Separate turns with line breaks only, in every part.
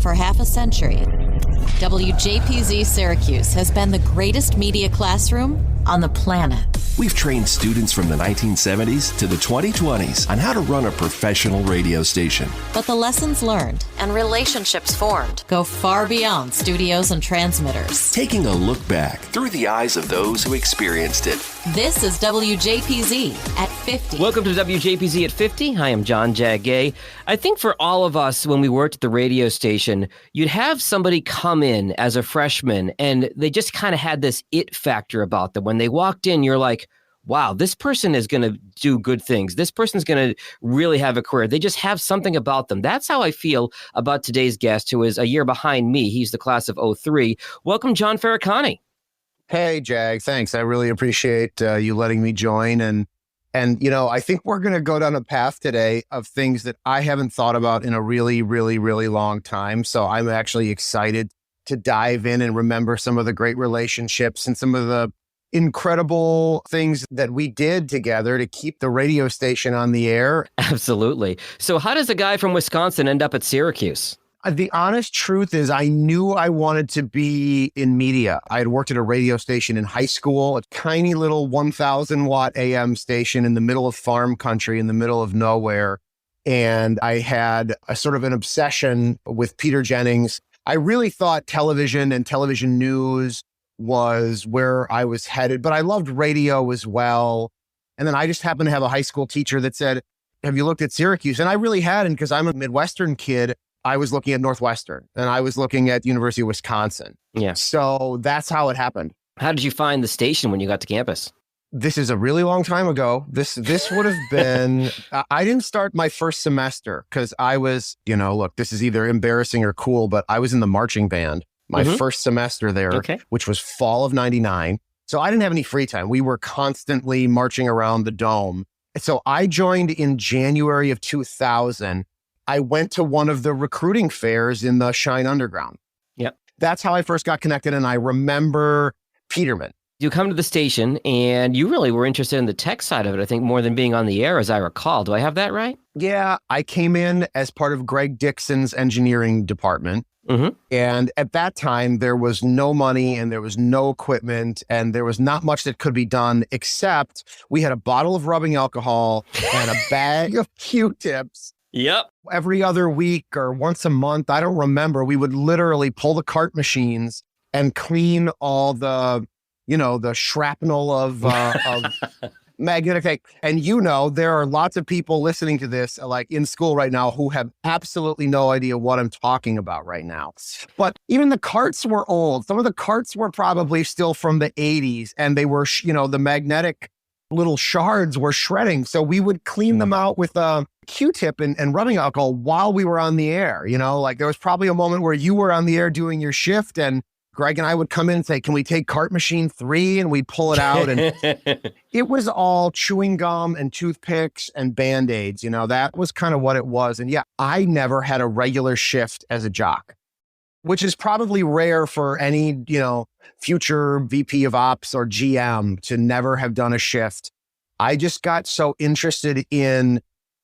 For half a century, WJPZ Syracuse has been the greatest media classroom on the planet.
We've trained students from the 1970s to the 2020s on how to run a professional radio station.
But the lessons learned and relationships formed go far beyond studios and transmitters.
Taking a look back through the eyes of those who experienced it.
This is WJPZ at 50.
Welcome to WJPZ at 50. I am John Jagay. I think for all of us, when we worked at the radio station, you'd have somebody come in as a freshman and they just kind of had this it factor about them. When they walked in, you're like, wow, this person is going to do good things. This person's going to really have a career. They just have something about them. That's how I feel about today's guest, who is a year behind me. He's the class of 03. Welcome, John Ferracane.
Hey, Jag, thanks. I really appreciate you letting me join. And you know, I think we're going to go down a path today of things that I haven't thought about in a really, really, really long time. So I'm actually excited to dive in and remember some of the great relationships and some of the incredible things that we did together to keep the radio station on the air.
Absolutely. So how does a guy from Wisconsin end up at Syracuse?
The honest truth is I knew I wanted to be in media. I had worked at a radio station in high school, a tiny little 1,000 watt AM station in the middle of farm country, in the middle of nowhere. And I had a sort of an obsession with Peter Jennings. I really thought television and television news was where I was headed, but I loved radio as well. And then I just happened to have a high school teacher that said, have you looked at Syracuse? And I really hadn't, because I'm a Midwestern kid. I was looking at Northwestern and I was looking at the University of Wisconsin.
Yeah.
So that's how it happened.
How did you find the station when you got to campus?
This is a really long time ago. This would have been, I didn't start my first semester because I was, you know, look, this is either embarrassing or cool, but I was in the marching band my first semester there, which was fall of 99. So I didn't have any free time. We were constantly marching around the dome. So I joined in January of 2000. I went to one of the recruiting fairs in the Shine Underground.
Yep.
That's how I first got connected. And I remember Peterman.
You come to the station and you really were interested in the tech side of it, I think, more than being on the air, as I recall. Do I have that right?
Yeah, I came in as part of Greg Dixon's engineering department. And at that time, there was no money and there was no equipment and there was not much that could be done, except we had a bottle of rubbing alcohol and a bag of Q-tips.
Yep.
Every other week or once a month, I don't remember, we would literally pull the cart machines and clean all the, you know, the shrapnel of magnetic tape. And you know, there are lots of people listening to this, like in school right now, who have absolutely no idea what I'm talking about right now. But even the carts were old. Some of the carts were probably still from the 80s and they were, you know, the magnetic little shards were shredding. So we would clean them out with a Q-tip and rubbing alcohol while we were on the air. You know, like there was probably a moment where you were on the air doing your shift and Greg and I would come in and say, can we take cart machine 3? And we'd pull it out. And it was all chewing gum and toothpicks and Band-Aids. You know, that was kind of what it was. And yeah, I never had a regular shift as a jock, which is probably rare for any, you know, future VP of Ops or GM to never have done a shift. I just got so interested in,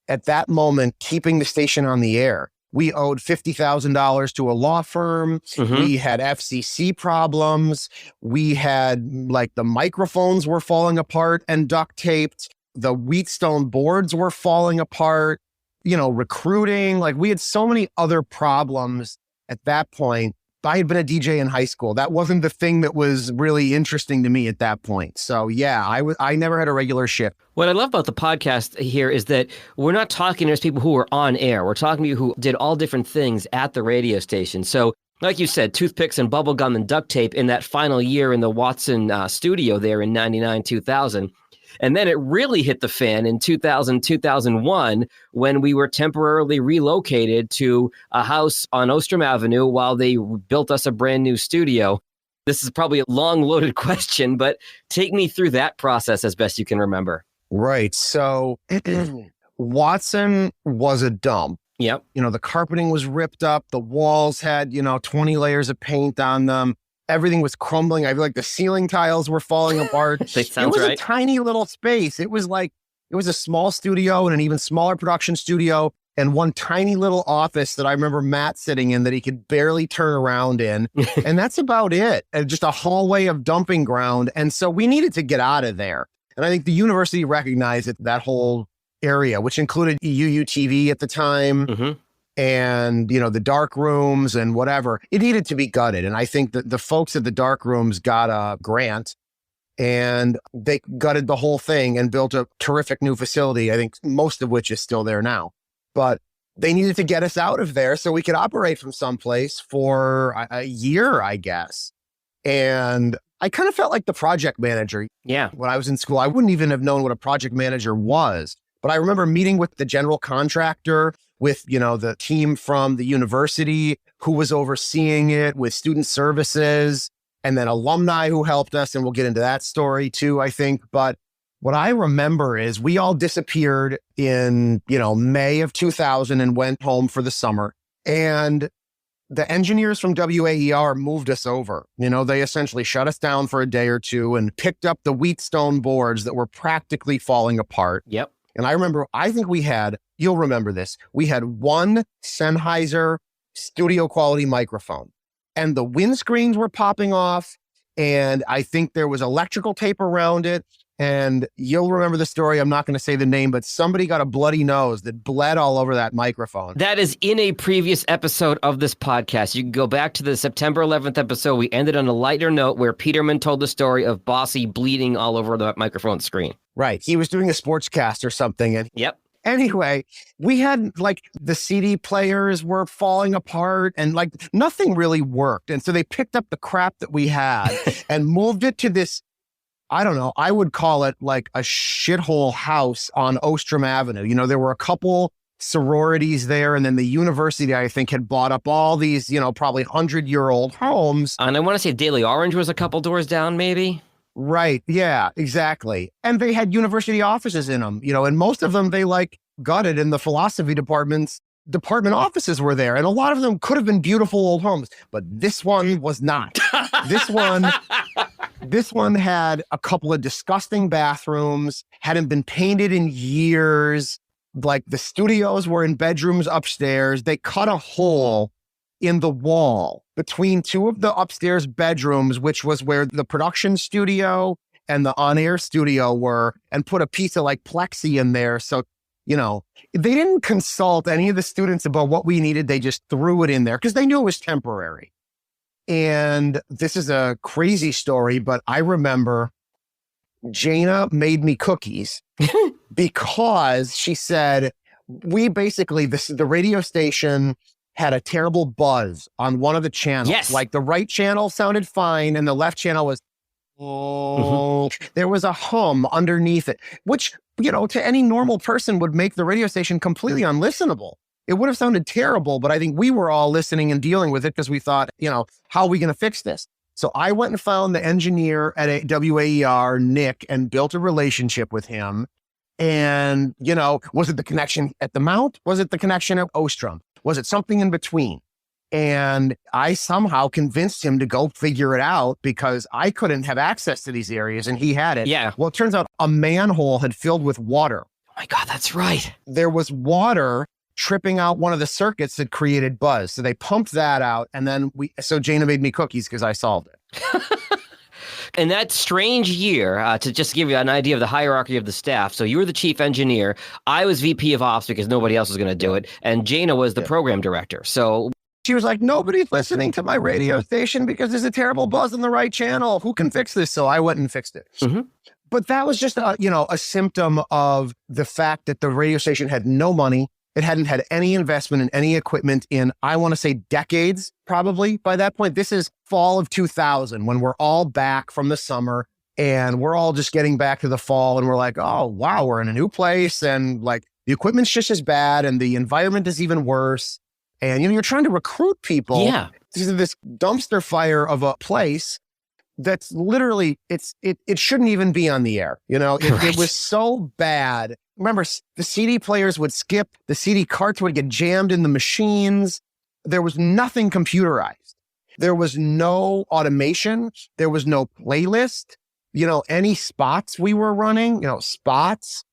at that moment, keeping the station on the air. We owed $50,000 to a law firm. We had FCC problems. We had, like, the microphones were falling apart and duct taped. The Wheatstone boards were falling apart. You know, recruiting. Like, we had so many other problems at that point. I had been a DJ in high school. That wasn't the thing that was really interesting to me at that point. So yeah, I never had a regular shift.
What I love about the podcast here is that we're not talking to people who are on air. We're talking to you who did all different things at the radio station. So like you said, toothpicks and bubble gum and duct tape in that final year in the Watson studio there in 99, 2000. And then it really hit the fan in 2000, 2001, when we were temporarily relocated to a house on Ostrom Avenue while they built us a brand new studio. This is probably a long loaded question, but take me through that process as best you can remember.
Right. So Watson was a dump.
Yep.
You know, the carpeting was ripped up. The walls had, 20 layers of paint on them. Everything was crumbling. I feel like the ceiling tiles were falling apart. It was a tiny little space. It was a small studio and an even smaller production studio. and one tiny little office that I remember Matt sitting in that he could barely turn around in. And that's about it. And just a hallway of dumping ground. And so we needed to get out of there. And I think the university recognized that whole area, which included UUTV at the time, and, the dark rooms and whatever. It needed to be gutted. And I think that the folks at the dark rooms got a grant and they gutted the whole thing and built a terrific new facility, I think most of which is still there now. But they needed to get us out of there so we could operate from someplace for a year, I guess. And I kind of felt like the project manager.
Yeah.
When I was in school, I wouldn't even have known what a project manager was. But I remember meeting with the general contractor, with, the team from the university who was overseeing it, with student services, and then alumni who helped us. And we'll get into that story too, I think. But what I remember is we all disappeared in, May of 2000 and went home for the summer. And the engineers from WAER moved us over. They essentially shut us down for a day or two and picked up the Wheatstone boards that were practically falling apart.
Yep.
And I remember, I think you'll remember this, we had one Sennheiser studio quality microphone and the windscreens were popping off. And I think there was electrical tape around it. And you'll remember the story. I'm not going to say the name, but somebody got a bloody nose that bled all over that microphone.
That is in a previous episode of this podcast. You can go back to the September 11th episode. We ended on a lighter note where Peterman told the story of Bossy bleeding all over the microphone screen.
Right. He was doing a sportscast or something. And
yep.
Anyway, we had the CD players were falling apart and nothing really worked. And so they picked up the crap that we had and moved it to this, I don't know, I would call it a shithole house on Ostrom Avenue. There were a couple sororities there, and then the university, I think, had bought up all these, probably 100-year-old homes.
And I want to say Daily Orange was a couple doors down, maybe?
Right. Yeah, exactly. And they had university offices in them, and most of them they gutted, and the philosophy department offices were there. And a lot of them could have been beautiful old homes, but this one was not. This one had a couple of disgusting bathrooms, hadn't been painted in years. The studios were in bedrooms upstairs. They cut a hole in the wall between two of the upstairs bedrooms, which was where the production studio and the on-air studio were, and put a piece of plexi in there. So, they didn't consult any of the students about what we needed. They just threw it in there because they knew it was temporary. And this is a crazy story, but I remember Jana made me cookies because she said, the radio station had a terrible buzz on one of the channels.
Yes.
The right channel sounded fine and the left channel was, there was a hum underneath it, which, to any normal person would make the radio station completely unlistenable. It would have sounded terrible, but I think we were all listening and dealing with it because we thought, how are we going to fix this? So I went and found the engineer at WAER, Nick, and built a relationship with him. And, was it the connection at the Mount? Was it the connection at Ostrom? Was it something in between? And I somehow convinced him to go figure it out because I couldn't have access to these areas and he had it.
Yeah.
Well, it turns out a manhole had filled with water.
Oh my God, that's right.
There was water tripping out one of the circuits that created buzz. So they pumped that out. And then so Jana made me cookies because I solved it.
In that strange year, to just give you an idea of the hierarchy of the staff, so you were the chief engineer, I was VP of Ops because nobody else was going to do it, and Jana was the program director. So
she was like, nobody's listening to my radio station because there's a terrible buzz on the right channel. Who can fix this? So I went and fixed it. Mm-hmm. But that was just a symptom of the fact that the radio station had no money. It hadn't had any investment in any equipment in, I want to say, decades, probably. By that point, this is fall of 2000 when we're all back from the summer and we're all just getting back to the fall. And we're like, oh, wow, we're in a new place. And the equipment's just as bad and the environment is even worse. And, you're trying to recruit people.
Yeah.
To this dumpster fire of a place that's literally, it shouldn't even be on the air. It was so bad. Remember, the CD players would skip, the CD carts would get jammed in the machines. There was nothing computerized. There was no automation. There was no playlist. Any spots we were running, spots,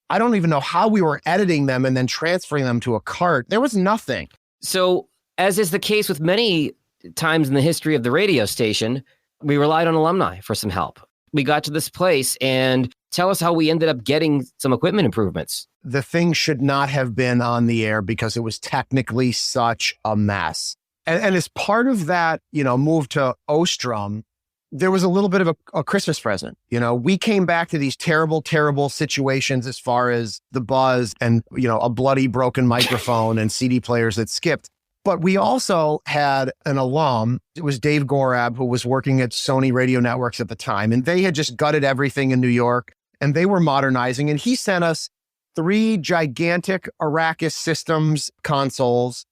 I don't even know how we were editing them and then transferring them to a cart. There was nothing.
So, as is the case with many times in the history of the radio station, we relied on alumni for some help. We got to this place, and tell us how we ended up getting some equipment improvements.
The thing should not have been on the air because it was technically such a mess. And as part of that, move to Ostrom, there was a little bit of a Christmas present. We came back to these terrible, terrible situations as far as the buzz and, a bloody broken microphone and CD players that skipped. But we also had an alum. It was Dave Gorab, who was working at Sony Radio Networks at the time. And they had just gutted everything in New York and they were modernizing. And he sent us 3 gigantic Arrakis Systems consoles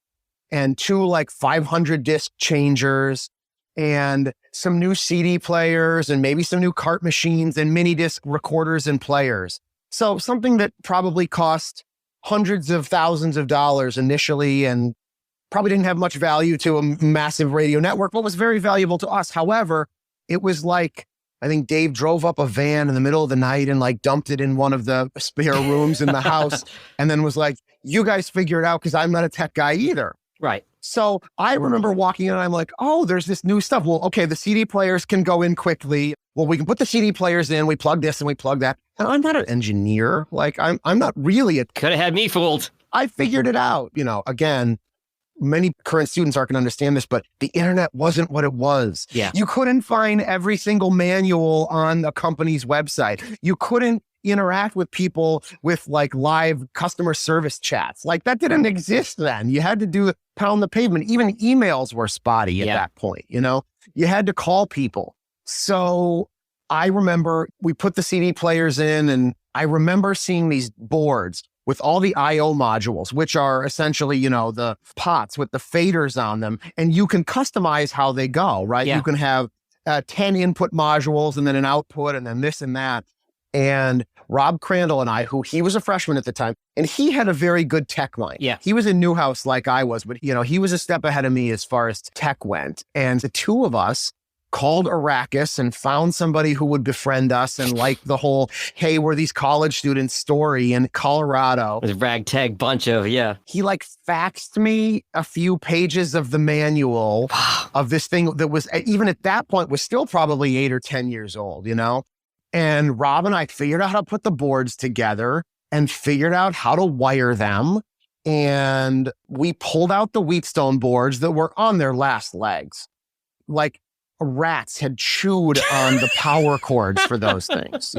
and 2 500 disc changers and some new CD players and maybe some new cart machines and mini disc recorders and players. So something that probably cost hundreds of thousands of dollars initially and probably didn't have much value to a massive radio network, but was very valuable to us. However, it was I think Dave drove up a van in the middle of the night and dumped it in one of the spare rooms in the house and then was like, you guys figure it out because I'm not a tech guy either.
Right.
So I remember walking in and I'm like, oh, there's this new stuff. Well, okay, the CD players can go in quickly. Well, we can put the CD players in. We plug this and we plug that. And I'm not an engineer. I'm not really
Could have had me fooled.
I figured it out. Again, many current students aren't going to understand this, but the internet wasn't what it was.
Yeah.
You couldn't find every single manual on a company's website. You couldn't interact with people with live customer service chats. That didn't exist then. You had to pound the pavement. Even emails were spotty at that point. You had to call people. So I remember we put the CD players in and I remember seeing these boards with all the IO modules, which are essentially, the pots with the faders on them. And you can customize how they go, right?
Yeah.
You can have 10 input modules and then an output and then this and that. And Rob Crandall and I, he was a freshman at the time, and he had a very good tech mind.
Yeah.
He was in Newhouse like I was, but he was a step ahead of me as far as tech went. And the two of us called Arrakis and found somebody who would befriend us and the whole, hey, we're these college students story in Colorado.
It was a ragtag bunch of, yeah.
He faxed me a few pages of the manual of this thing that was, even at that point, was still probably 8 or 10 years old, And Rob and I figured out how to put the boards together and figured out how to wire them. And we pulled out the Wheatstone boards that were on their last legs. Rats had chewed on the power cords for those things,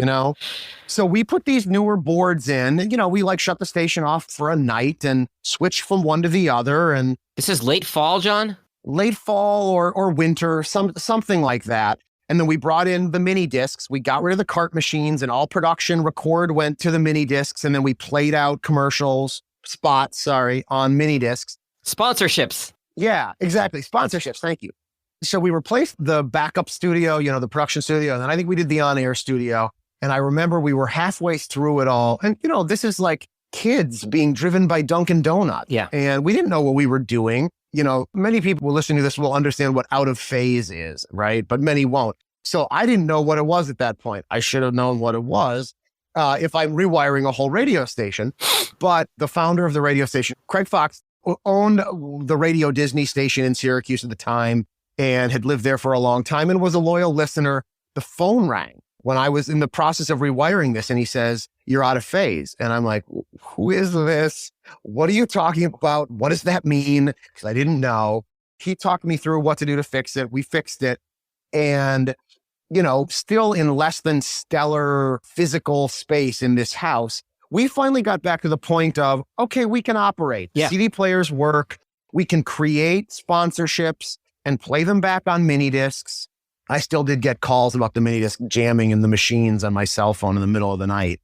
So we put these newer boards in, and, we shut the station off for a night and switched from one to the other. And
this is late fall, John?
Late fall or winter, something like that. And then we brought in the mini discs. We got rid of the cart machines and all production record went to the mini discs. And then we played out spots on mini discs.
Sponsorships.
Yeah, exactly. Sponsorships. Thank you. So we replaced the backup studio, the production studio. And then I think we did the on-air studio. And I remember we were halfway through it all. And, this is kids being driven by Dunkin' Donuts.
Yeah.
And we didn't know what we were doing. Many people listening to this will understand what out of phase is, right? But many won't. So I didn't know what it was at that point. I should have known what it was if I'm rewiring a whole radio station. But the founder of the radio station, Craig Fox, owned the Radio Disney station in Syracuse at the time and had lived there for a long time and was a loyal listener. The phone rang when I was in the process of rewiring this and he says, you're out of phase. And I'm like, who is this? What are you talking about? What does that mean? Because I didn't know. He talked me through what to do to fix it. We fixed it. And, still in less than stellar physical space in this house, we finally got back to the point of, okay, we can operate.
Yeah.
CD players work. We can create sponsorships and play them back on mini discs. I still did get calls about the mini disc jamming in the machines on my cell phone in the middle of the night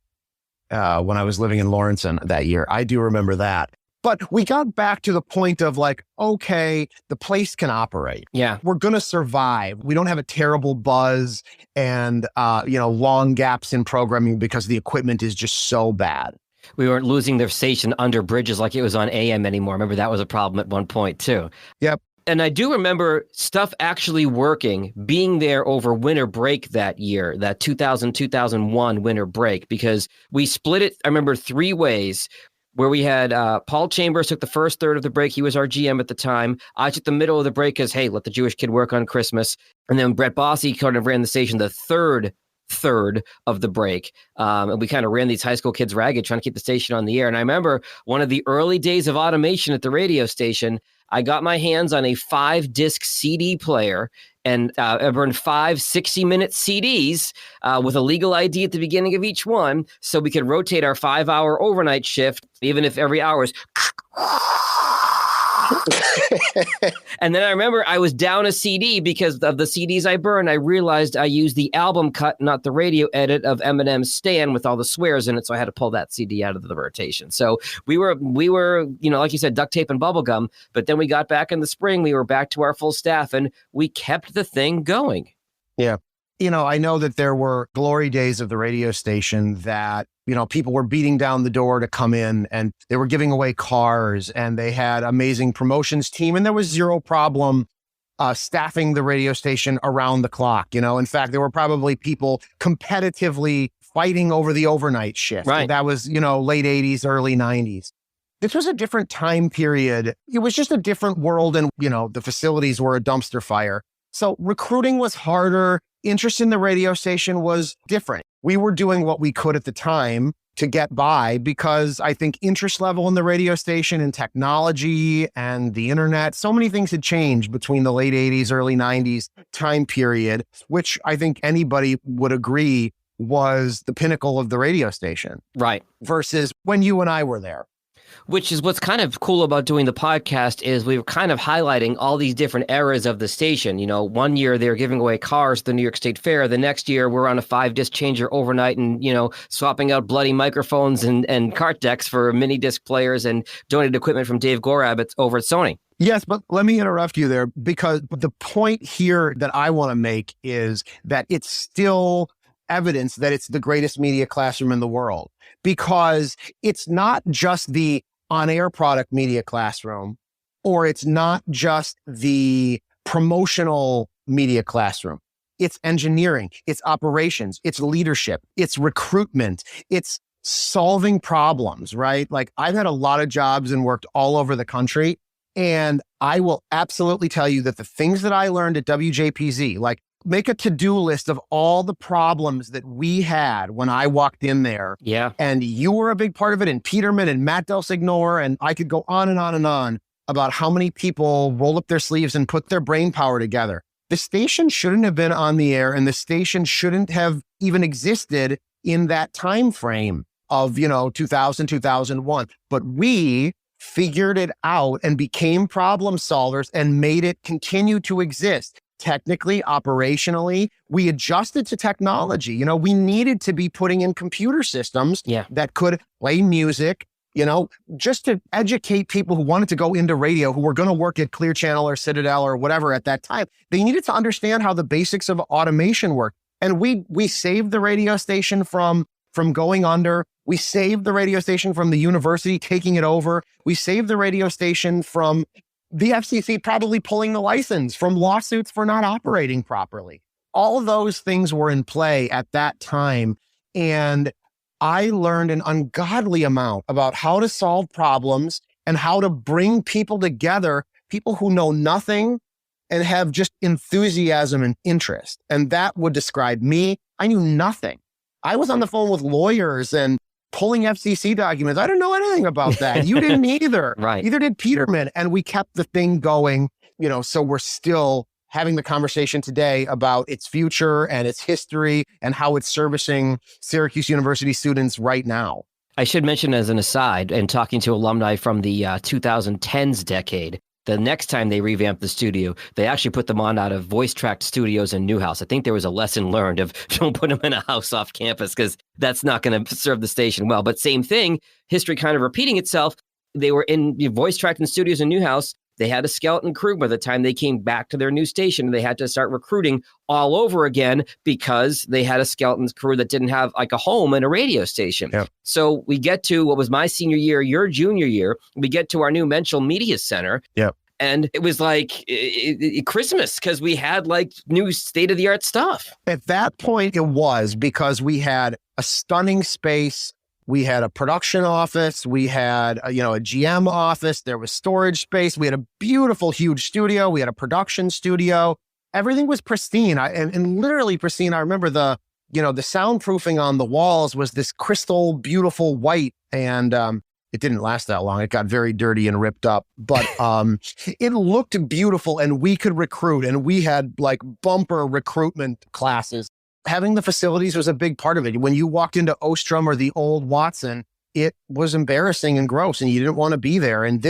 when I was living in Lawrenson that year. I do remember that. But we got back to the point of okay, the place can operate.
Yeah.
We're going to survive. We don't have a terrible buzz and, long gaps in programming because the equipment is just so bad.
We weren't losing their station under bridges like it was on AM anymore. Remember, that was a problem at one point too.
Yep.
And I do remember stuff actually working, being there over winter break that year, that 2000-2001 winter break, because we split it, I remember, 3 ways. Where we had Paul Chambers took the first third of the break. He was our GM at the time. I took the middle of the break because, hey, let the Jewish kid work on Christmas. And then Brett Bossy kind of ran the station the third of the break. And we kind of ran these high school kids ragged, trying to keep the station on the air. And I remember one of the early days of automation at the radio station, I got my hands on a 5-disc CD player and I burned 5 60-minute CDs with a legal ID at the beginning of each one, so we could rotate our 5-hour overnight shift, even if every hour is. And then I remember I was down a CD because of the CDs I burned. I realized I used the album cut, not the radio edit of Eminem's Stan with all the swears in it. So I had to pull that CD out of the rotation. So we were, like you said, duct tape and bubble gum. But then we got back in the spring. We were back to our full staff and we kept the thing going.
Yeah. I know that there were glory days of the radio station that, people were beating down the door to come in and they were giving away cars and they had amazing promotions team. And there was zero problem staffing the radio station around the clock. In fact, there were probably people competitively fighting over the overnight shift.
Right.
And that was, late 80s, early 90s. This was a different time period. It was just a different world. And, the facilities were a dumpster fire. So recruiting was harder. Interest in the radio station was different. We were doing what we could at the time to get by because I think interest level in the radio station and technology and the internet, so many things had changed between the late 80s, early 90s time period, which I think anybody would agree was the pinnacle of the radio station.
Right.
Versus when you and I were there.
Which is what's kind of cool about doing the podcast is we were kind of highlighting all these different eras of the station. 1 year they were giving away cars at the New York State Fair. The next year we're on a 5-disc changer overnight and, swapping out bloody microphones and cart decks for mini disc players and donated equipment from Dave Gorab over at Sony.
Yes, but let me interrupt you there because the point here that I want to make is that it's still evidence that it's the greatest media classroom in the world because it's not just the on-air product media classroom, or it's not just the promotional media classroom. It's engineering, it's operations, it's leadership, it's recruitment, it's solving problems, right? Like I've had a lot of jobs and worked all over the country. And I will absolutely tell you that the things that I learned at WJPZ, like make a to-do list of all the problems that we had when I walked in there.
Yeah.
And you were a big part of it, and Peterman and Matt Del Signore, and I could go on and on and on about how many people roll up their sleeves and put their brain power together. The station shouldn't have been on the air, and the station shouldn't have even existed in that time frame of, 2000, 2001. But we figured it out and became problem solvers and made it continue to exist. Technically, operationally, we adjusted to technology. We needed to be putting in computer systems that could play music, just to educate people who wanted to go into radio, who were going to work at Clear Channel or Citadel or whatever at that time. They needed to understand how the basics of automation work. And we saved the radio station from going under. We saved the radio station from the university taking it over. We saved the radio station from the FCC probably pulling the license, from lawsuits for not operating properly. All those things were in play at that time. And I learned an ungodly amount about how to solve problems and how to bring people together, people who know nothing and have just enthusiasm and interest. And that would describe me. I knew nothing. I was on the phone with lawyers and pulling FCC documents. I don't know anything about that. You didn't either.
Right.
Neither did Peterman. And we kept the thing going, so we're still having the conversation today about its future and its history and how it's servicing Syracuse University students right now.
I should mention as an aside, and talking to alumni from the 2010s decade, the next time they revamped the studio, they actually put them on out of voice-tracked studios in Newhouse. I think there was a lesson learned of don't put them in a house off campus because that's not going to serve the station well. But same thing, history kind of repeating itself. They were in voice-tracked in studios in Newhouse. They had a skeleton crew by the time they came back to their new station. They had to start recruiting all over again because they had a skeleton crew that didn't have like a home and a radio station.
Yep.
So we get to what was my senior year, your junior year. We get to our new Menchel Media Center.
Yep.
And it was like Christmas because we had like new state-of-the-art stuff.
At that point, it was because we had a stunning space. We had a production office. We had, a GM office. There was storage space. We had a beautiful, huge studio. We had a production studio. Everything was pristine. And literally pristine. I remember the soundproofing on the walls was this crystal, beautiful white. And it didn't last that long. It got very dirty and ripped up, but it looked beautiful and we could recruit, and we had like bumper recruitment classes. Having the facilities was a big part of it. When you walked into Ostrom or the old Watson, it was embarrassing and gross and you didn't want to be there. And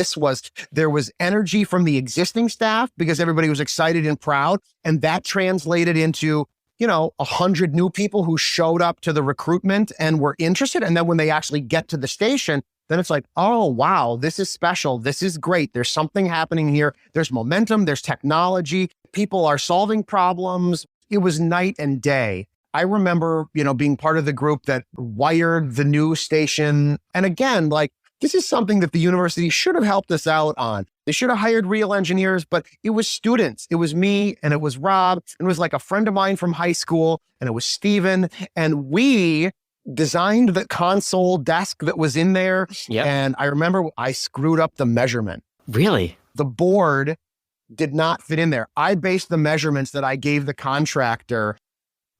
there was energy from the existing staff because everybody was excited and proud. And that translated into 100 new people who showed up to the recruitment and were interested. And then when they actually get to the station, then it's like, oh, wow, this is special. This is great. There's something happening here. There's momentum. There's technology. People are solving problems. It was night and day. I remember, being part of the group that wired the new station. And again, this is something that the university should have helped us out on. They should have hired real engineers, but it was students. It was me and it was Rob. And it was like a friend of mine from high school and it was Steven. And we designed the console desk that was in there.
Yep.
And I remember I screwed up the measurement.
Really?
The board did not fit in there. I based the measurements that I gave the contractor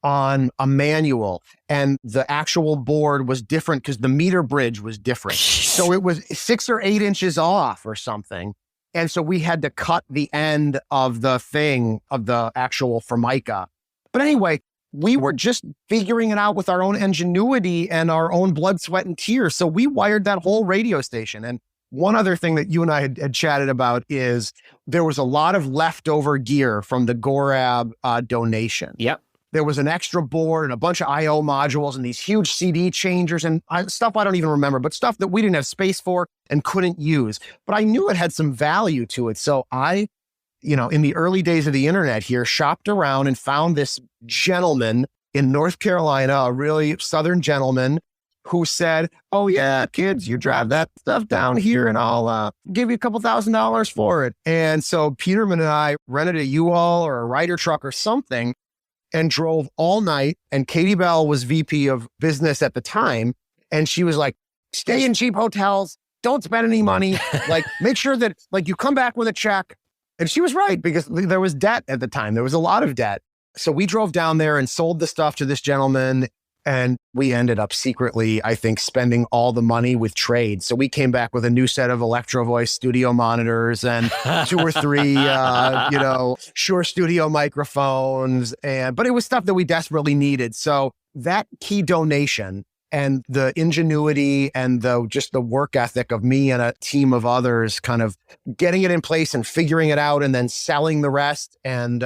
on a manual, and the actual board was different because the meter bridge was different. So it was 6 or 8 inches off or something. And so we had to cut the end of the thing of the actual Formica. But anyway, we were just figuring it out with our own ingenuity and our own blood, sweat, and tears. So we wired that whole radio station. And one other thing that you and I had chatted about is there was a lot of leftover gear from the Gorab donation.
Yep.
There was an extra board and a bunch of I/O modules and these huge CD changers and stuff I don't even remember, but stuff that we didn't have space for and couldn't use. But I knew it had some value to it. So I, in the early days of the internet here, shopped around and found this gentleman in North Carolina, a really Southern gentleman who said, oh yeah, kids, you drive that stuff down here and I'll give you a couple $1,000s for it. And so Peterman and I rented a U-Haul or a Ryder truck or something and drove all night. And Katie Bell was VP of business at the time. And she was like, stay in cheap hotels. Don't spend any money. Make sure that you come back with a check. And she was right because there was debt at the time. There was a lot of debt. So we drove down there and sold the stuff to this gentleman. And we ended up secretly, I think, spending all the money with trade. So we came back with a new set of Electro Voice studio monitors and 2 or 3, Shure studio microphones. But it was stuff that we desperately needed. So that key donation and the ingenuity and just the work ethic of me and a team of others kind of getting it in place and figuring it out and then selling the rest and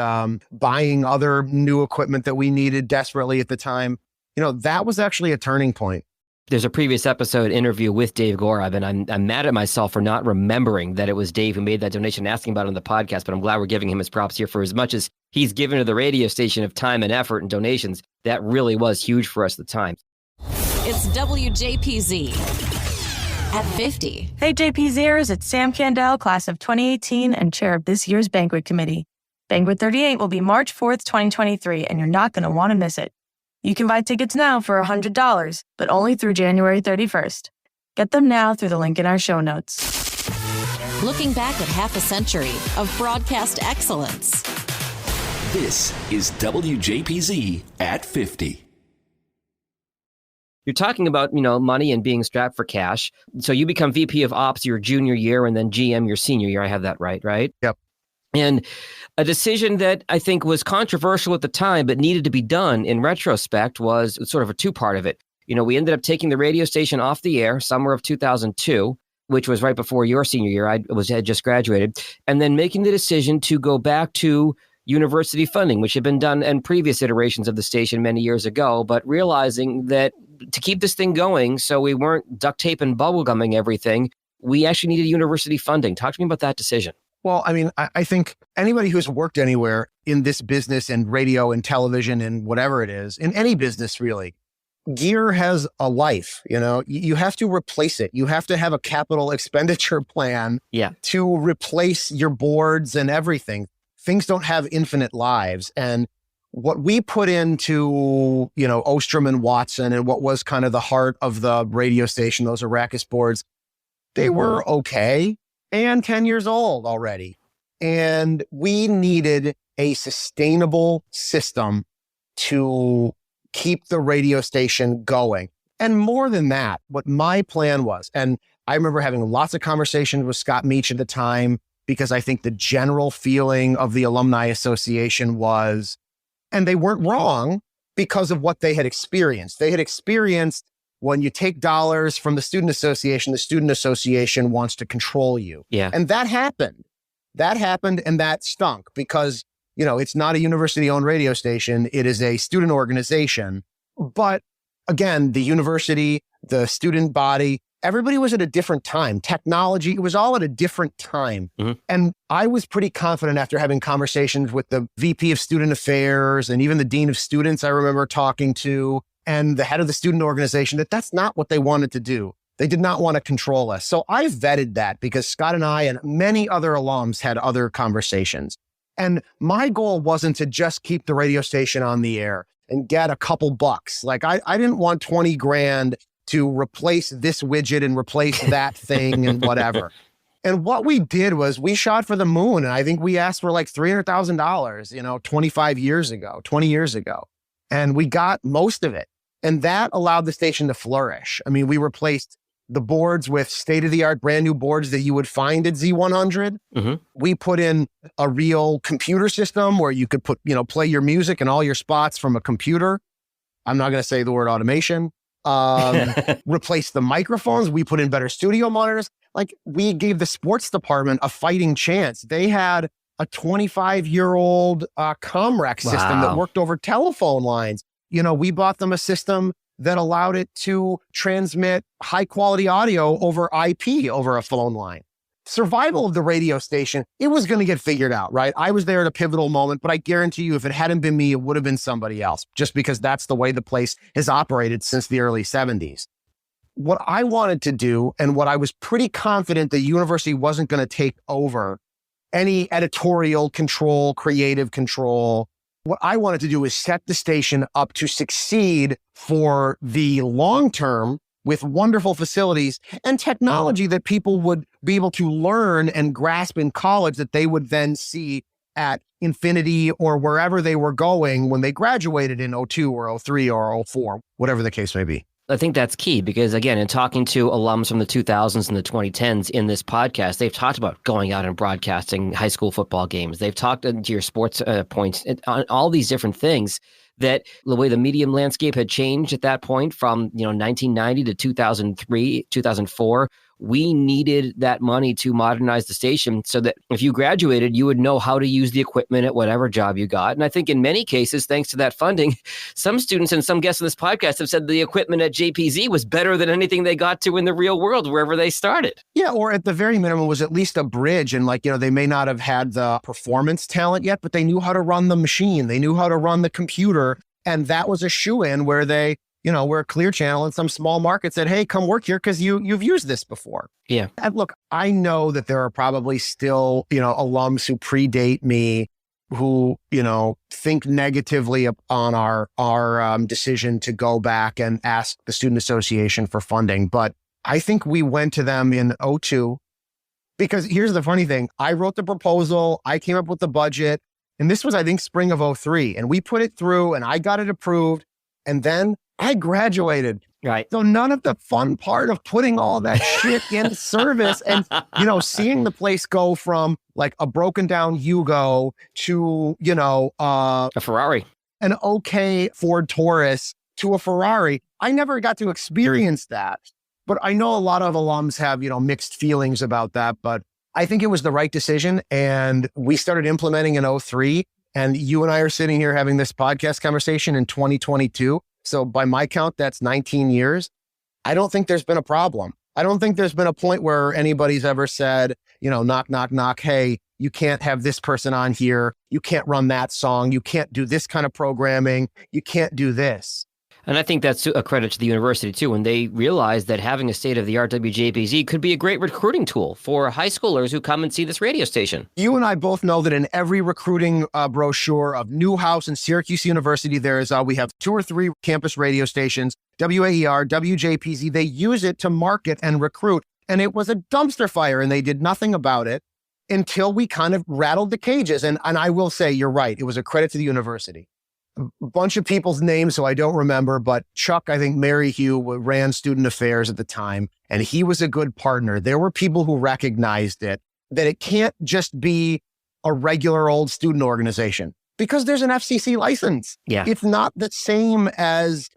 buying other new equipment that we needed desperately at the time. That was actually a turning point.
There's a previous episode interview with Dave Gorab, and I'm mad at myself for not remembering that it was Dave who made that donation, asking about it on the podcast, but I'm glad we're giving him his props here for as much as he's given to the radio station of time and effort and donations. That really was huge for us at the time.
It's WJPZ at 50.
Hey JPZers, it's Sam Candell, class of 2018 and chair of this year's banquet committee. Banquet 38 will be March 4th, 2023, and you're not going to want to miss it. You can buy tickets now for $100, but only through January 31st. Get them now through the link in our show notes.
Looking back at half a century of broadcast excellence.
This is WJPZ at 50.
You're talking about, money and being strapped for cash. So you become VP of Ops your junior year and then GM your senior year. I have that right?
Yep.
And a decision that I think was controversial at the time, but needed to be done in retrospect was sort of a two-part of it. We ended up taking the radio station off the air summer of 2002, which was right before your senior year. I had just graduated, and then making the decision to go back to university funding, which had been done in previous iterations of the station many years ago, but realizing that to keep this thing going, so we weren't duct tape and bubblegumming everything, we actually needed university funding. Talk to me about that decision.
Well, I think anybody who's worked anywhere in this business and radio and television and whatever it is, in any business really, gear has a life, you have to replace it. You have to have a capital expenditure plan to replace your boards and everything. Things don't have infinite lives. And what we put into, Ostrom and Watson and what was kind of the heart of the radio station, those Arrakis boards, they were okay and 10 years old already. And we needed a sustainable system to keep the radio station going. And more than that, what my plan was, and I remember having lots of conversations with Scott Meach at the time, because I think the general feeling of the Alumni Association was, and they weren't wrong because of what they had experienced. They had experienced when you take dollars from the student association wants to control you.
Yeah.
And that happened. And that stunk because it's not a university-owned radio station. It is a student organization. But again, the university, the student body, everybody was at a different time. Technology, it was all at a different time. Mm-hmm. And I was pretty confident after having conversations with the VP of Student Affairs and even the Dean of Students I remember talking to, and the head of the student organization, that that's not what they wanted to do. They did not want to control us. So I vetted that because Scott and I and many other alums had other conversations. And my goal wasn't to just keep the radio station on the air and get a couple bucks. Like I didn't want 20 grand to replace this widget and replace that thing and whatever. And what we did was we shot for the moon. And I think we asked for like $300,000, 20 years ago. And we got most of it. And that allowed the station to flourish. I mean, we replaced the boards with state-of-the-art brand new boards that you would find at Z100. Mm-hmm. We put in a real computer system where you could play your music and all your spots from a computer. I'm not going to say the word automation. Replace the microphones. We put in better studio monitors. Like we gave the sports department a fighting chance. They had a 25-year-old Comrec system that worked over telephone lines. We bought them a system that allowed it to transmit high quality audio over IP over a phone line. Survival of the radio station, it was going to get figured out, right? I was there at a pivotal moment, but I guarantee you if it hadn't been me, it would have been somebody else, just because that's the way the place has operated since the early 70s. What I wanted to do, and what I was pretty confident the university wasn't going to take over any editorial control, creative control. What I wanted to do is set the station up to succeed for the long term with wonderful facilities and technology that people would be able to learn and grasp in college that they would then see at Infinity or wherever they were going when they graduated in 02 or 03 or 04, whatever the case may be.
I think that's key because, again, in talking to alums from the 2000s and the 2010s in this podcast, they've talked about going out and broadcasting high school football games. They've talked to your sports points on all these different things that the way the medium landscape had changed at that point from 1990 to 2003, 2004. We needed that money to modernize the station so that if you graduated, you would know how to use the equipment at whatever job you got. And I think in many cases, thanks to that funding, some students and some guests on this podcast have said the equipment at JPZ was better than anything they got to in the real world, wherever they started.
Yeah, or at the very minimum was at least a bridge. And they may not have had the performance talent yet, but they knew how to run the machine. They knew how to run the computer. And that was a shoe-in where they we're a Clear Channel in some small market said, hey, come work here because you've used this before.
Yeah.
And look, I know that there are probably still, alums who predate me who, think negatively on our decision to go back and ask the Student Association for funding. But I think we went to them in 02 because here's the funny thing. I wrote the proposal. I came up with the budget. And this was, I think, spring of 03. And we put it through and I got it approved. And then I graduated.
Right.
So none of the fun part of putting all that shit in service and, seeing the place go from like a broken down Yugo to,
a Ferrari,
an okay Ford Taurus to a Ferrari. I never got to experience that. But I know a lot of alums have, mixed feelings about that. But I think it was the right decision. And we started implementing in 03. And you and I are sitting here having this podcast conversation in 2022. So by my count, that's 19 years. I don't think there's been a problem. I don't think there's been a point where anybody's ever said, knock, knock, knock. Hey, you can't have this person on here. You can't run that song. You can't do this kind of programming. You can't do this.
And I think that's a credit to the university, too, when they realized that having a state-of-the-art WJPZ could be a great recruiting tool for high schoolers who come and see this radio station.
You and I both know that in every recruiting brochure of Newhouse and Syracuse University, we have 2 or 3 campus radio stations, WAER, WJPZ. They use it to market and recruit. And it was a dumpster fire, and they did nothing about it until we kind of rattled the cages. And I will say, you're right. It was a credit to the university. A bunch of people's names, so I don't remember, but Chuck, I think Maryhugh ran student affairs at the time, and he was a good partner. There were people who recognized that it can't just be a regular old student organization because there's an FCC license.
Yeah.
It's not the same as,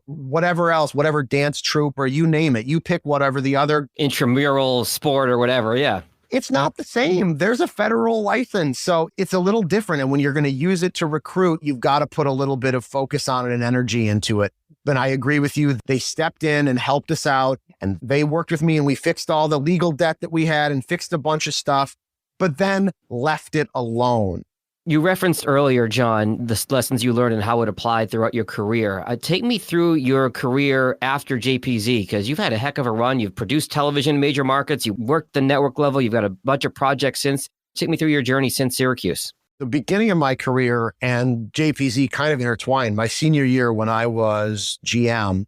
whatever else, whatever dance troupe or you name it. You pick whatever the other
intramural sport or whatever. Yeah.
It's not the same. There's a federal license, so it's a little different. And when you're going to use it to recruit, you've got to put a little bit of focus on it and energy into it. But I agree with you. They stepped in and helped us out, and they worked with me, and we fixed all the legal debt that we had and fixed a bunch of stuff, but then left it alone.
You referenced earlier, John, the lessons you learned and how it applied throughout your career. Take me through your career after JPZ, because you've had a heck of a run. You've produced television in major markets. You worked the network level. You've got a bunch of projects since. Take me through your journey since Syracuse.
The beginning of my career and JPZ kind of intertwined. My senior year when I was GM,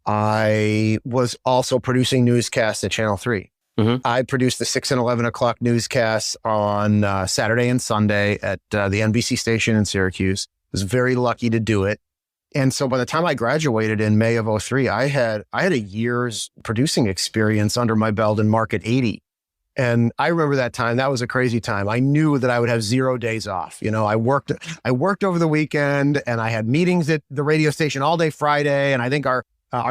I was also producing newscasts at Channel 3. Mm-hmm. I produced the 6 and 11 o'clock newscasts on Saturday and Sunday at the NBC station in Syracuse. I was very lucky to do it. And so by the time I graduated in May of 2003, I had a year's producing experience under my belt in Market 80. And I remember that time. That was a crazy time. I knew that I would have 0 days off. I worked over the weekend, and I had meetings at the radio station all day Friday. And I think our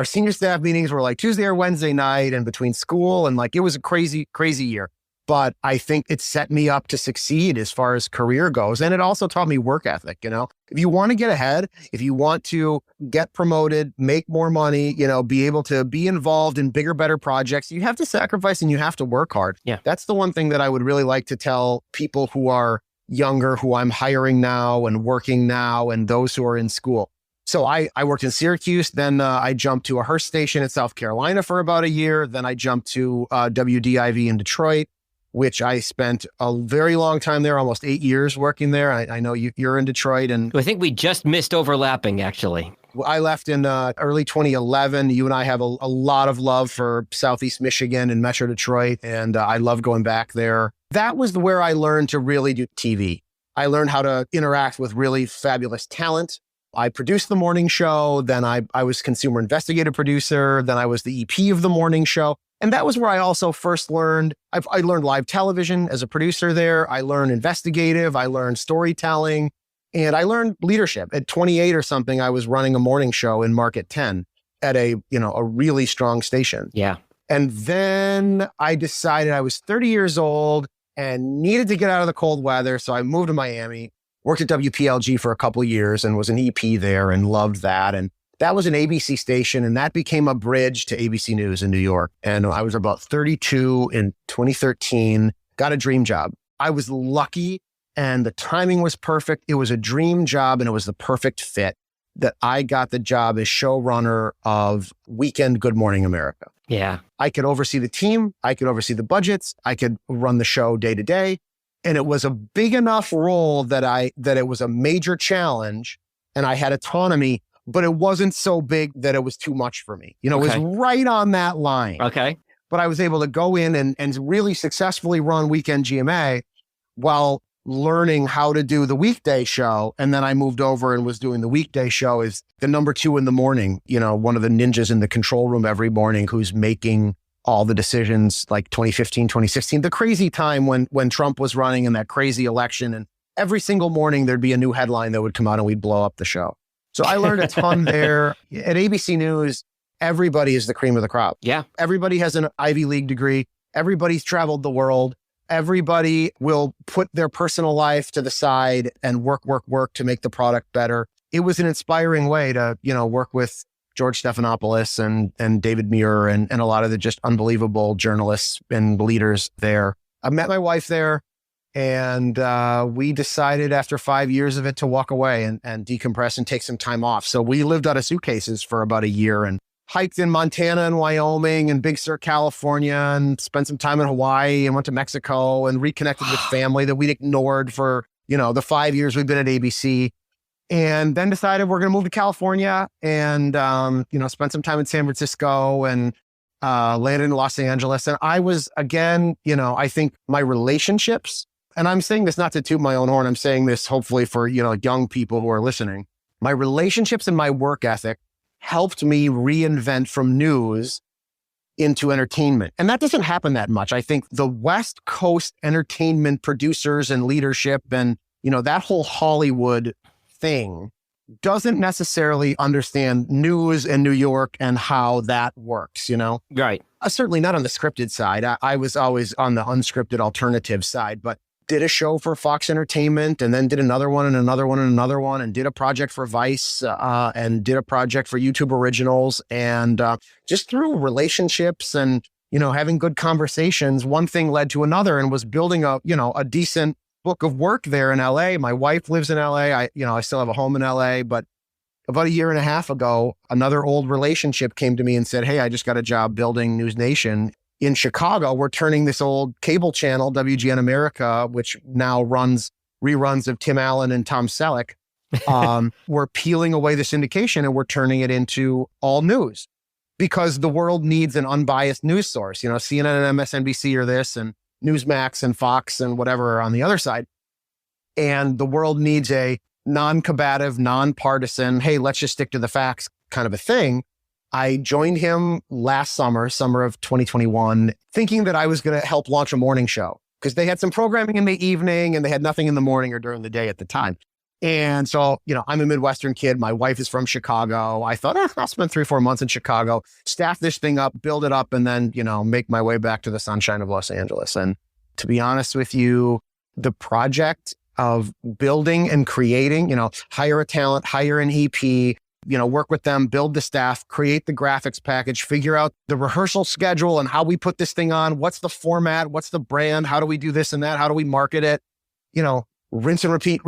senior staff meetings were like Tuesday or Wednesday night, and between school and it was a crazy, crazy year. But I think it set me up to succeed as far as career goes. And it also taught me work ethic. If you want to get ahead, if you want to get promoted, make more money, be able to be involved in bigger, better projects, you have to sacrifice and you have to work hard.
Yeah.
That's the one thing that I would really like to tell people who are younger, who I'm hiring now and working now, and those who are in school. So I worked in Syracuse, then I jumped to a Hearst station in South Carolina for about a year. Then I jumped to WDIV in Detroit, which I spent a very long time there, almost 8 years working there. I know you're in Detroit. And
I think we just missed overlapping, actually.
I left in early 2011. You and I have a lot of love for Southeast Michigan and Metro Detroit, and I love going back there. That was where I learned to really do TV. I learned how to interact with really fabulous talent. I produced the morning show, then I was consumer investigative producer, then I was the EP of the morning show. And that was where I also first learned, I learned live television as a producer there. I learned investigative, I learned storytelling, and I learned leadership. At 28 or something, I was running a morning show in Market 10 at a really strong station.
Yeah.
And then I decided I was 30 years old and needed to get out of the cold weather. So I moved to Miami. Worked at WPLG for a couple of years and was an EP there and loved that. And that was an ABC station, and that became a bridge to ABC News in New York. And I was about 32 in 2013, got a dream job. I was lucky, and the timing was perfect. It was a dream job, and it was the perfect fit that I got the job as showrunner of Weekend Good Morning America.
Yeah.
I could oversee the team. I could oversee the budgets. I could run the show day to day. And it was a big enough role that it was a major challenge, and I had autonomy, but it wasn't so big that it was too much for me. It was right on that line.
Okay.
But I was able to go in and really successfully run Weekend GMA while learning how to do the weekday show. And then I moved over and was doing the weekday show as the number 2 in the morning, one of the ninjas in the control room every morning who's making all the decisions, like 2015, 2016, the crazy time when Trump was running in that crazy election. And every single morning there'd be a new headline that would come out and we'd blow up the show. So I learned a ton there. At ABC News, everybody is the cream of the crop.
Yeah.
Everybody has an Ivy League degree. Everybody's traveled the world. Everybody will put their personal life to the side and work to make the product better. It was an inspiring way to, work with George Stephanopoulos and David Muir and a lot of the just unbelievable journalists and leaders there. I met my wife there. And we decided after 5 years of it to walk away and decompress and take some time off. So we lived out of suitcases for about a year and hiked in Montana and Wyoming and Big Sur, California, and spent some time in Hawaii and went to Mexico and reconnected with family that we'd ignored for, the 5 years we've been at ABC. And then decided we're going to move to California and, spend some time in San Francisco and landed in Los Angeles. And I was, again, I think my relationships, and I'm saying this not to toot my own horn, I'm saying this hopefully for, young people who are listening. My relationships and my work ethic helped me reinvent from news into entertainment. And that doesn't happen that much. I think the West Coast entertainment producers and leadership and, that whole Hollywood thing doesn't necessarily understand news in New York and how that works,
Right.
Certainly not on the scripted side. I was always on the unscripted alternative side, but did a show for Fox Entertainment and then did another one and another one and another one and did a project for Vice and did a project for YouTube Originals. And just through relationships and, having good conversations, one thing led to another and was building a decent book of work there in LA. My wife lives in LA. I still have a home in LA, but about a year and a half ago, another old relationship came to me and said, "Hey, I just got a job building News Nation in Chicago. We're turning this old cable channel, WGN America, which now runs reruns of Tim Allen and Tom Selleck. We're peeling away the syndication and we're turning it into all news because the world needs an unbiased news source. CNN and MSNBC are this and Newsmax and Fox and whatever are on the other side. And the world needs a non-combative, non-partisan, hey, let's just stick to the facts kind of a thing." I joined him last summer of 2021, thinking that I was going to help launch a morning show because they had some programming in the evening and they had nothing in the morning or during the day at the time. And so, I'm a Midwestern kid. My wife is from Chicago. I thought, I'll spend 3-4 months in Chicago, staff this thing up, build it up, and then, make my way back to the sunshine of Los Angeles. And to be honest with you, the project of building and creating, hire a talent, hire an EP, work with them, build the staff, create the graphics package, figure out the rehearsal schedule and how we put this thing on. What's the format? What's the brand? How do we do this and that? How do we market it? Rinse and repeat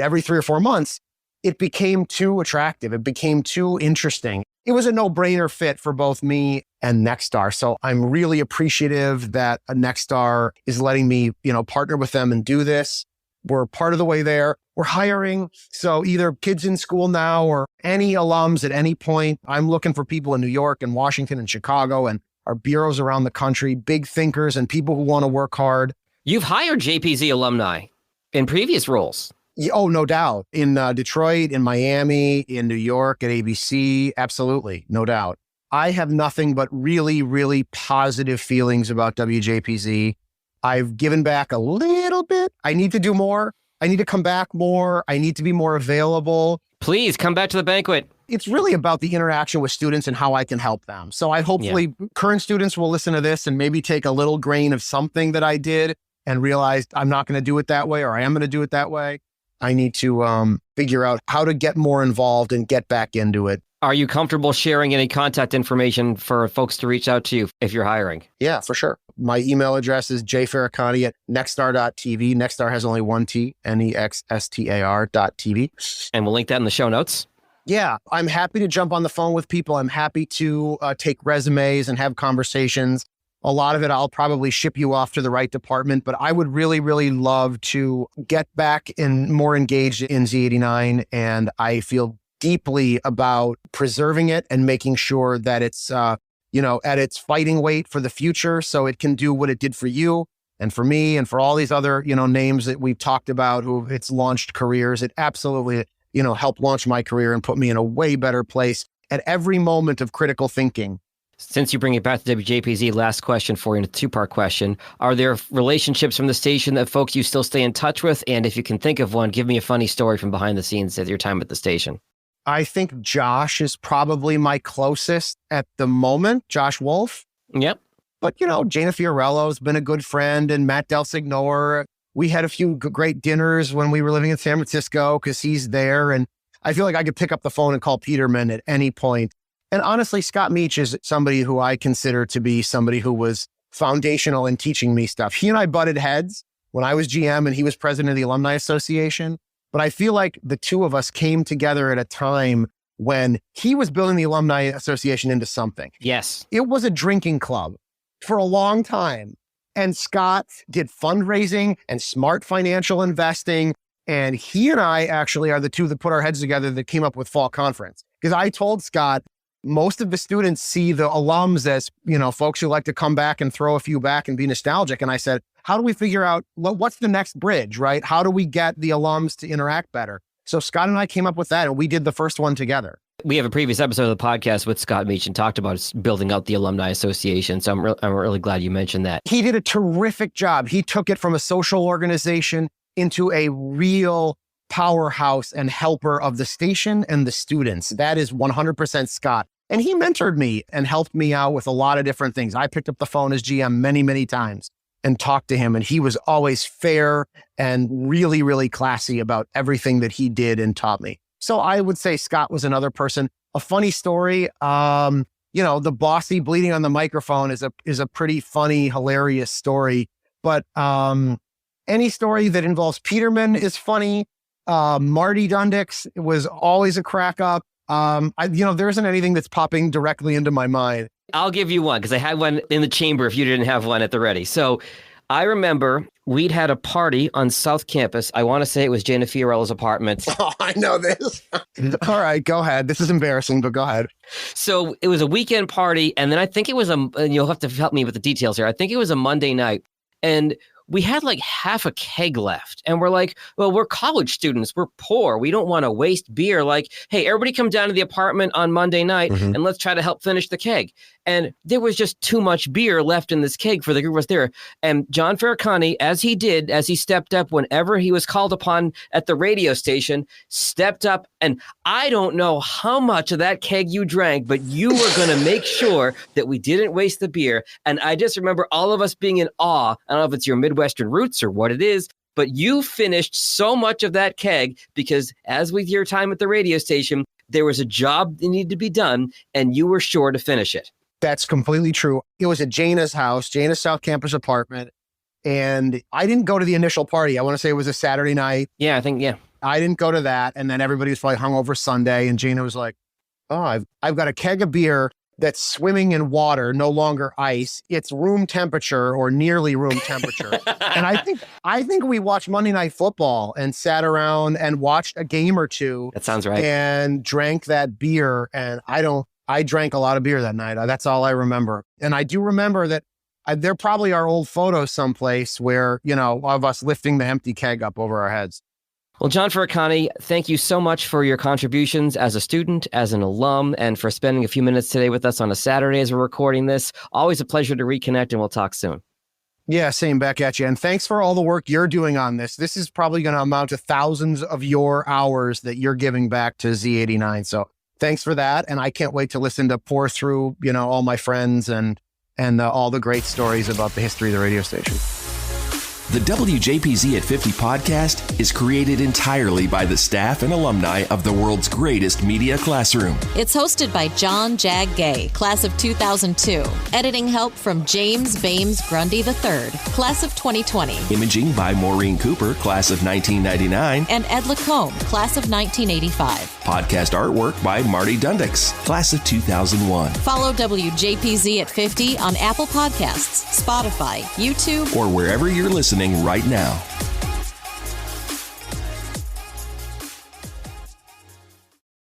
every 3 or 4 months. It became too attractive. It became too interesting. It was a no-brainer fit for both me and Nexstar. So I'm really appreciative that Nexstar is letting me, partner with them and do this. We're part of the way there. We're hiring. So either kids in school now or any alums at any point. I'm looking for people in New York and Washington and Chicago and our bureaus around the country, big thinkers and people who want to work hard.
You've hired JPZ alumni in previous roles.
Oh, no doubt. In Detroit, in Miami, in New York, at ABC. Absolutely. No doubt. I have nothing but really, really positive feelings about WJPZ. I've given back a little bit. I need to do more. I need to come back more. I need to be more available.
Please come back to the banquet.
It's really about the interaction with students and how I can help them. So I hopefully current students will listen to this and maybe take a little grain of something that I did and realize I'm not going to do it that way, or I am going to do it that way. I need to figure out how to get more involved and get back into it.
Are you comfortable sharing any contact information for folks to reach out to you if you're hiring?
Yeah, for sure. My email address is jferracane@nexstar.tv. Nexstar has only one T, NEXSTAR.tv.
And we'll link that in the show notes.
Yeah, I'm happy to jump on the phone with people. I'm happy to take resumes and have conversations. A lot of it, I'll probably ship you off to the right department, but I would really, really love to get back and more engaged in Z89. And I feel deeply about preserving it and making sure that it's, at its fighting weight for the future so it can do what it did for you and for me and for all these other, names that we've talked about who it's launched careers. It absolutely, helped launch my career and put me in a way better place at every moment of critical thinking.
Since you bring it back to WJPZ, last question for you, a two-part question. Are there relationships from the station that folks you still stay in touch with? And if you can think of one, give me a funny story from behind the scenes at your time at the station.
I think Josh is probably my closest at the moment, Josh Wolf.
Yep.
But, Jana Fiorello's been a good friend, and Matt Del Signore. We had a few great dinners when we were living in San Francisco because he's there. And I feel like I could pick up the phone and call Peterman at any point. And honestly, Scott Meach is somebody who I consider to be somebody who was foundational in teaching me stuff. He and I butted heads when I was GM and he was president of the Alumni Association. But I feel like the two of us came together at a time when he was building the Alumni Association into something.
Yes.
It was a drinking club for a long time. And Scott did fundraising and smart financial investing. And he and I actually are the two that put our heads together that came up with Fall Conference. Because I told Scott, most of the students see the alums as, folks who like to come back and throw a few back and be nostalgic. And I said, how do we figure out what's the next bridge, right? How do we get the alums to interact better? So Scott and I came up with that, and we did the first one together.
We have a previous episode of the podcast with Scott Meach and talked about building out the Alumni Association. So I'm really glad you mentioned that.
He did a terrific job. He took it from a social organization into a real powerhouse and helper of the station and the students. That is 100% Scott. And he mentored me and helped me out with a lot of different things. I picked up the phone as GM many, many times and talked to him. And he was always fair and really, really classy about everything that he did and taught me. So I would say Scott was another person. A funny story, the bossy bleeding on the microphone is a pretty funny, hilarious story. But any story that involves Peterman is funny. Marty Dundix was always a crack up. There isn't anything that's popping directly into my mind.
I'll give you one because I had one in the chamber if you didn't have one at the ready. So I remember we'd had a party on South Campus. I want to say it was Jana Fiorella's apartment.
Oh, I know this. All right, go ahead. This is embarrassing, but go ahead.
So it was a weekend party. And then I think it was you'll have to help me with the details here. I think it was a Monday night. And we had like half a keg left. And we're like, well, we're college students. We're poor. We don't want to waste beer. Like, hey, everybody come down to the apartment on Monday night and let's try to help finish the keg. And there was just too much beer left in this keg for the group of us there. And John Ferracane, as he stepped up whenever he was called upon at the radio station, stepped up. And I don't know how much of that keg you drank, but you were going to make sure that we didn't waste the beer. And I just remember all of us being in awe. I don't know if it's your Midwestern roots or what it is, but you finished so much of that keg because, as with your time at the radio station, there was a job that needed to be done, and you were sure to finish it.
That's completely true. It was at Jana's house, Jana's South Campus apartment. And I didn't go to the initial party. I want to say it was a Saturday night.
Yeah, I think, yeah.
I didn't go to that. And then everybody was probably hungover Sunday. And Jana was like, oh, I've got a keg of beer that's swimming in water, no longer ice. It's room temperature or nearly room temperature. And I think we watched Monday Night Football and sat around and watched a game or two.
That sounds right.
And drank that beer. And I drank a lot of beer that night. That's all I remember. And I do remember that there probably are old photos someplace where, of us lifting the empty keg up over our heads.
Well, John Ferracane, thank you so much for your contributions as a student, as an alum, and for spending a few minutes today with us on a Saturday as we're recording this. Always a pleasure to reconnect, and we'll talk soon.
Yeah, same back at you. And thanks for all the work you're doing on this. This is probably going to amount to thousands of your hours that you're giving back to Z89. So thanks for that. And I can't wait to listen to pour through, all my friends and all the great stories about the history of the radio station.
The WJPZ at 50 podcast is created entirely by the staff and alumni of the world's greatest media classroom.
It's hosted by John Jag Gay, class of 2002. Editing help from James Bames Grundy III, class of 2020.
Imaging by Maureen Cooper, class of 1999.
And Ed Lacombe, class of 1985.
Podcast artwork by Marty Dundix, class of 2001.
Follow WJPZ at 50 on Apple Podcasts, Spotify, YouTube,
or wherever you're listening right now.